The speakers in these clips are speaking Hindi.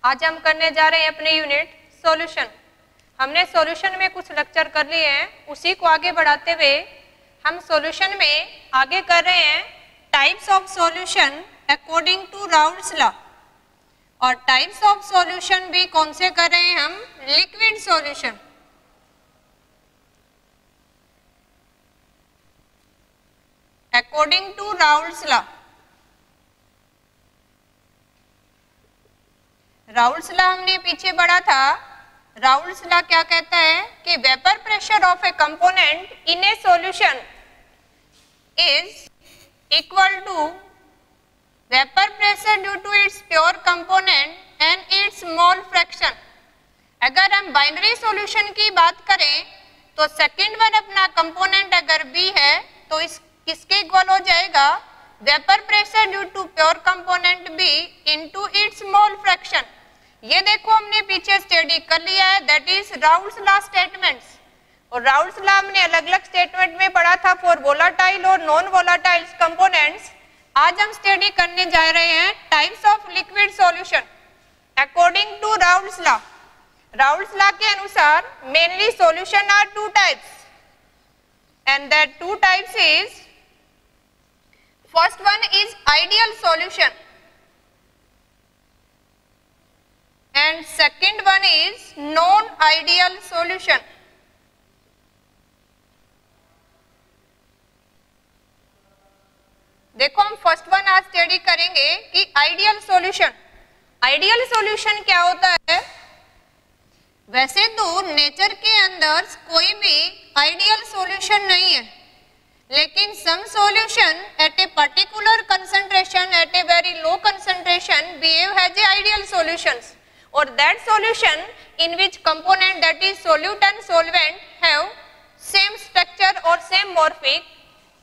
आज हम करने जा रहे हैं अपने यूनिट सॉल्यूशन। हमने सॉल्यूशन में कुछ लेक्चर कर लिए हैं, उसी को आगे बढ़ाते हुए हम सॉल्यूशन में आगे कर रहे हैं types of solution according to Raoult's law. और टाइप्स ऑफ सॉल्यूशन भी कौन से कर रहे हैं हम? Liquid solution. According to Raoult's law. Raoult's law हमने पीछे पढ़ा था। राउल्स लॉ क्या कहता है कि vapour pressure of a component in a solution is equal to vapour pressure due to its pure component and its mole fraction. अगर हम बाइनरी सॉल्यूशन की बात करें तो सेकंड वन अपना कंपोनेंट अगर बी है तो इस किसके इक्वल हो जाएगा? Vapour pressure due to pure component B into its mole fraction. ये देखो हमने पीछे स्टडी कर लिया है, that is Raoult's law statements. और राउल्स लॉ हमने अलग अलग स्टेटमेंट में पढ़ा था फॉर वोलाटाइल और नॉन वोलाटाइल कंपोनेंट्स। आज हम स्टडी करने जा रहे हैं types of liquid solution according to Raoult's law. Raoult's law के अनुसार mainly solution are two types and that two types is first one is ideal solution and second one is non ideal solution। देखो हम फर्स्ट वन आज स्टडी करेंगे कि आइडियल सॉल्यूशन। आइडियल सॉल्यूशन क्या होता है? वैसे तो नेचर के अंदर कोई भी आइडियल सॉल्यूशन नहीं है, लेकिन some solution at a particular concentration at a very low concentration behave as a ideal solutions, or that solution in which component that is solute and solvent have same structure or same morphic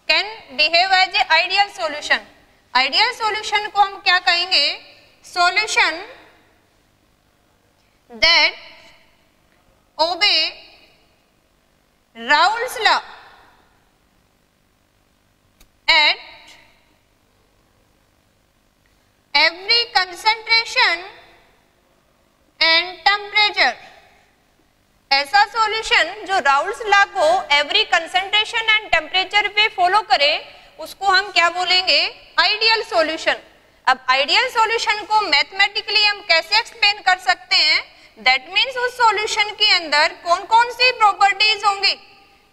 can behave as a ideal solution। ideal solution को हम क्या कहेंगे? solution that obey Raoult's law at every concentration and temperature। ऐसा सॉल्यूशन जो राउल्स लॉ को एवरी कंसंट्रेशन एंड टेम्परेचर पे फॉलो करे उसको हम क्या बोलेंगे? Ideal solution. अब आइडियल सॉल्यूशन को मैथमेटिकली हम कैसे एक्सप्लेन कर सकते हैं? दैट मीन्स उस सॉल्यूशन के अंदर कौन कौन सी प्रॉपर्टीज होंगी,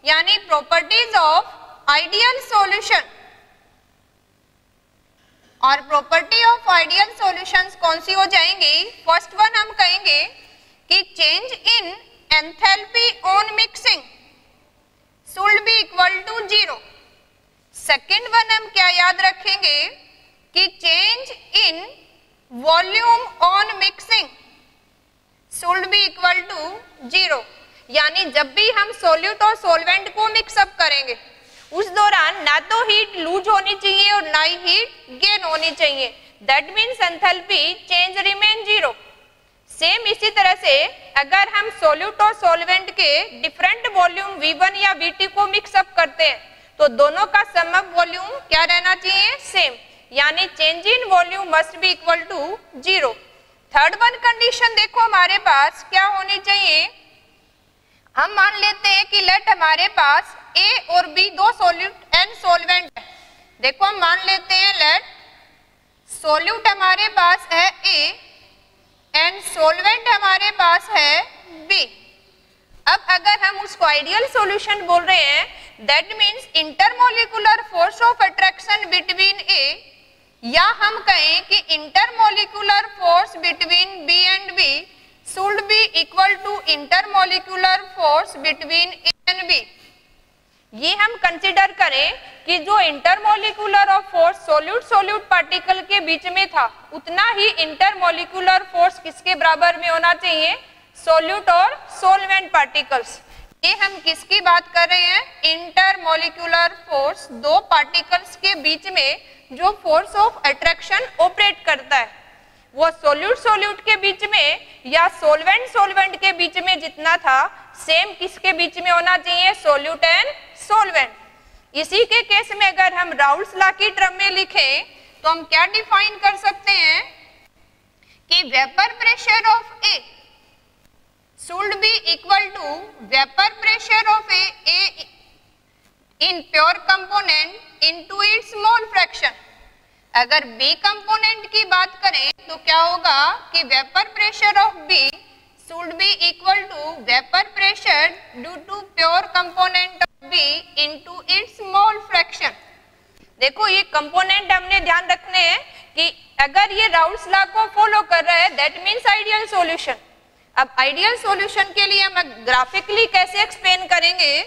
यानी प्रॉपर्टीज ऑफ आइडियल सॉल्यूशन। और प्रॉपर्टी ऑफ आइडियल सॉल्यूशंस कौन सी हो जाएंगी? फर्स्ट वन हम कहेंगे कि change in enthalpy on mixing should be equal to 0। Second one हम क्या याद रखेंगे कि change in volume on mixing should be equal to 0। यानी जब भी हम सोल्यूट और सोलवेंट को मिक्सअप करेंगे उस दौरान ना तो हीट लूज होनी चाहिए और ना ही हीट गेन होनी चाहिए। That means enthalpy change remain 0। Same इसी तरह से अगर हम सोल्यूट और सोलवेंट के डिफरेंट वॉल्यूम V1 या V2 को मिक्सअप करते हैं तो दोनों का सम अप वॉल्यूम क्या रहना चाहिए? सेम, यानी change in volume must be equal to 0। Third one condition देखो हमारे पास क्या होनी चाहिए? हम मान लेते हैं कि लेट हमारे पास A और B दो सोल्यूट एंड सोलवेंट है। देखो हम मान लेते हैं लेट सोल्यूट हमारे पास है A एंड सोलवेंट हमारे पास है B। अब अगर हम उसको आइडियल सॉल्यूशन बोल रहे हैं that means intermolecular force of attraction between A, या हम कहें कि intermolecular force between B and B should be equal to intermolecular force between A and B। ये हम कंसिडर करें कि जो intermolecular of force solute solute particle के बीच में था उतना ही इंटरमोलिकुलर फोर्स किसके बराबर में होना चाहिए? सोल्यूट और सोलवेंट पार्टिकल्स। ये हम किसकी बात कर रहे हैं? इंटरमोलिकुलर फोर्स, दो पार्टिकल्स के बीच में जो फोर्स ऑफ अट्रैक्शन ऑपरेट करता है वो सोल्यूट सोल्यूट के बीच में या सोलवेंट सोलवेंट के बीच में जितना था सेम किसके बीच में होना चाहिए? Solute and solvent. इसी के केस में अगर हम राउल्स लॉ की टर्म में लिखें तो हम क्या डिफाइन कर सकते हैं कि vapour pressure of A should be equal to vapor pressure of A in pure component into its mole fraction। अगर B कंपोनेंट की बात करें तो क्या होगा कि vapour pressure of B should be equal to vapor pressure due to pure component of B into its mole fraction। देखो ये कंपोनेंट हमने ध्यान रखने हैं कि अगर ये राउल्स लॉ को फॉलो कर रहा है दैट मीन्स आइडियल सॉल्यूशन। अब आइडियल सॉल्यूशन के लिए हम ग्राफिकली कैसे एक्सप्लेन करेंगे,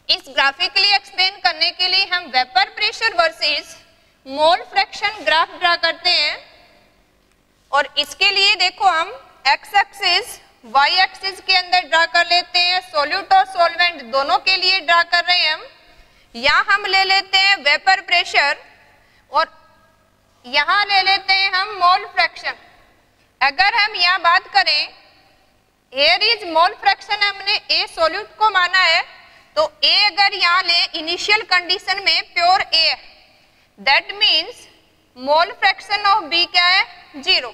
इस ग्राफिकली एक्सप्लेन करने के लिए हम vapour pressure versus mole fraction graph draw करते हैं। और इसके लिए देखो हम एक्स एक्सिस वाई एक्सिस के अंदर ड्रा कर लेते हैं, सॉल्यूट और सॉल्वेंट दोनों के लिए ड्रा कर रहे हैं हम। यहाँ हम ले लेते हैं वेपर प्रेशर और यहाँ ले लेते हैं हम मोल फ्रैक्शन। अगर हम यहाँ बात करें एयर इज मोल फ्रैक्शन, हमने ए सॉल्यूट को माना है तो ए अगर यहाँ ले इनिशियल कंडीशन में प्योर ए है that means mole fraction of B क्या है, 0।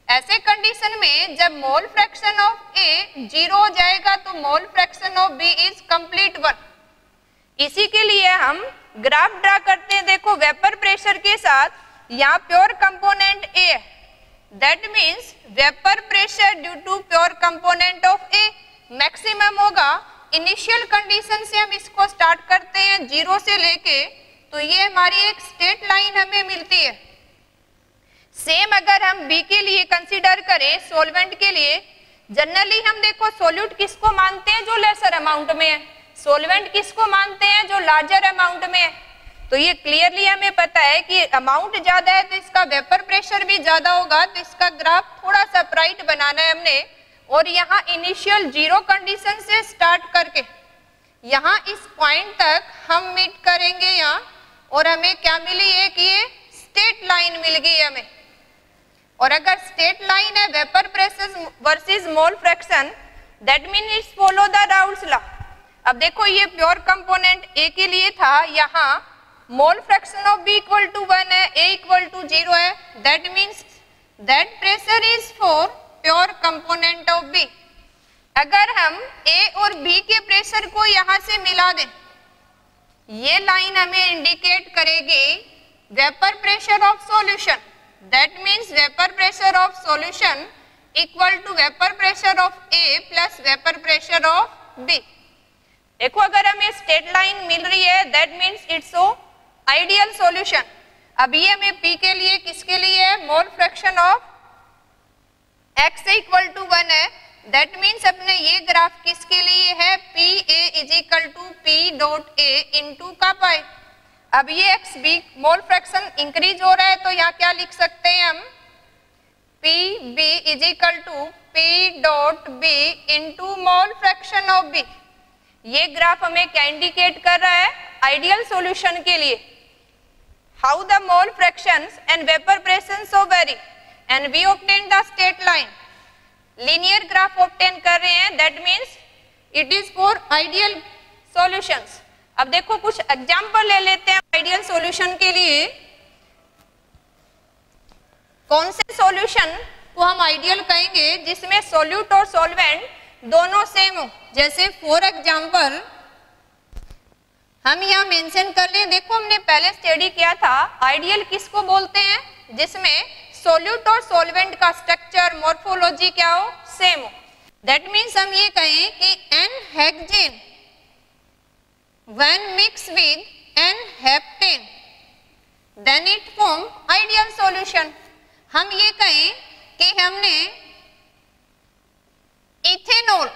ऐसे कंडीशन में जब मोल फ्रैक्शन ऑफ ए 0 हो जाएगा तो mole fraction of B is complete 1। इसी के लिए हम ग्राफ ड्रा करते हैं। देखो वेपर प्रेशर के साथ यहाँ प्योर कंपोनेंट ए है that means vapour pressure due to pure component of A maximum होगा। इनिशियल कंडीशन से हम इसको स्टार्ट करते हैं 0 से लेके, तो ये हमारी एक स्ट्रेट लाइन हमें मिलती है। सेम अगर हम बी के लिए कंसीडर करें सॉल्वेंट के लिए, जनरली हम देखो सॉल्यूट किसको मानते हैं जो लेसर अमाउंट में है, सॉल्वेंट किसको मानते हैं जो लार्जर अमाउंट में है। तो ये क्लियरली हमें पता है कि अमाउंट ज्यादा है तो इसका वेपर प्रेशर भी ज्यादा होगा, तो इसका ग्राफ थोड़ा सा ब्राइट बनाना है हमने। और यहाँ इनिशियल 0 कंडीशन से स्टार्ट करके यहाँ इस पॉइंट तक हम मीट करेंगे यहाँ, और हमें क्या मिली है कि ये स्ट्रेट लाइन मिल गई है हमें। और अगर स्ट्रेट लाइन है vapour pressure versus mole fraction that mean it's follow the Raoult's law. अब देखो ये प्योर कंपोनेंट ए के लिए था, यहाँ mole fraction of B equal to 1 है, ए इक्वल टू 0 है, that means that pressure is for pure component of B. अगर हम ए और बी के प्रेशर को यहाँ से मिला दें, ये लाइन हमें इंडिकेट करेगी vapour pressure of solution, that means vapour pressure of solution equal to vapour pressure of A plus vapour pressure of B. देखो अगर हमें स्ट्रेट लाइन मिल रही है that means it's ideal solution. अब ये हमें पी के लिए किसके लिए है, mole fraction of X equal to 1 है, दैट मीन्स अपने ये ग्राफ किसके लिए है, P A is equal to P dot A into का पाई। अब ये X B mole fraction increase हो रहा है तो यहाँ क्या लिख सकते हैं हम, P B is equal to P dot B into mole fraction of B. ये ग्राफ हमें क्या इंडिकेट कर रहा है, आइडियल सॉल्यूशन के लिए। How the mole fractions and vapour pressure so vary and we obtain the straight line, linear graph obtain कर रहे हैं that means it is for ideal solutions. अब देखो कुछ एग्जांपल ले लेते हैं आइडियल सॉल्यूशन के लिए। कौन से सॉल्यूशन को हम आइडियल कहेंगे जिसमें सॉल्यूट और सॉल्वेंट दोनों सेम हो। जैसे फॉर एग्जांपल हम यहाँ मेंशन कर लें, देखो हमने पहले स्टडी किया था आइडियल किसको बोलते हैं, जिसमें सॉल्यूट और सॉल्वेंट का स्ट्रक्चर मॉर्फोलॉजी क्या हो, सेम हो। दैट मीन्स हम ये कहें कि n hexane when mixed with n heptane then it form ideal solution। हम ये कहें कि हमने इथेनॉल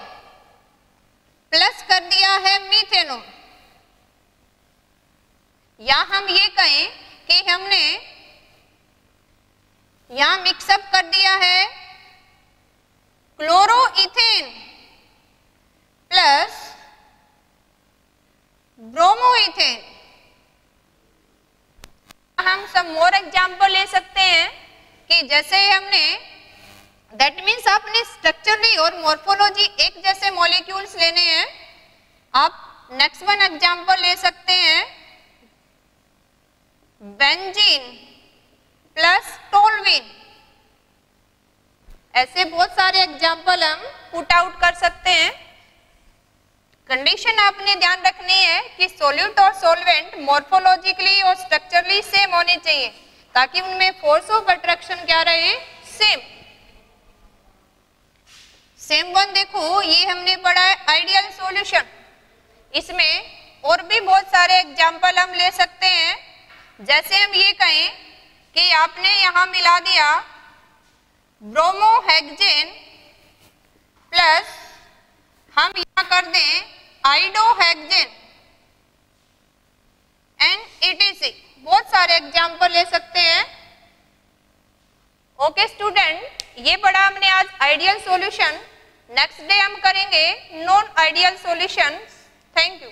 प्लस कर दिया है मीथेनॉल, या हम ये कहें कि हमने यहां मिक्सअप कर दिया है क्लोरोइथेन प्लस ब्रोमोइथेन। हम सब मोर एग्जाम्पल ले सकते हैं कि जैसे हमने दैट मीन्स आपने स्ट्रक्चर नहीं और मॉर्फोलॉजी एक जैसे मॉलिक्यूल्स लेने हैं। आप नेक्स्ट वन एग्जाम्पल ले सकते हैं बेंजीन प्लस टोलुइन। ऐसे बहुत सारे एग्जाम्पल हम पुट आउट कर सकते हैं। कंडीशन आपने ध्यान रखनी है कि सॉल्यूट और सॉल्वेंट मॉर्फोलॉजिकली और स्ट्रक्चरली सेम होने चाहिए ताकि उनमें फोर्स ऑफ अट्रैक्शन क्या रहे, सेम। सेम वन देखो, ये हमने पढ़ा है आइडियल सॉल्यूशन। इसमें और भी बहुत सारे एग्जाम्पल हम ले सकते हैं। जैसे हम ये कहें कि आपने यहां मिला दिया ब्रोमोहेक्सेन प्लस हम यहां कर दें आइडोहेक्सेन एंड ETC। बहुत सारे एग्जाम्पल ले सकते हैं। ओके स्टूडेंट, ये पढ़ा हमने आज आइडियल सॉल्यूशन। नेक्स्ट डे हम करेंगे non ideal solutions. Thank you.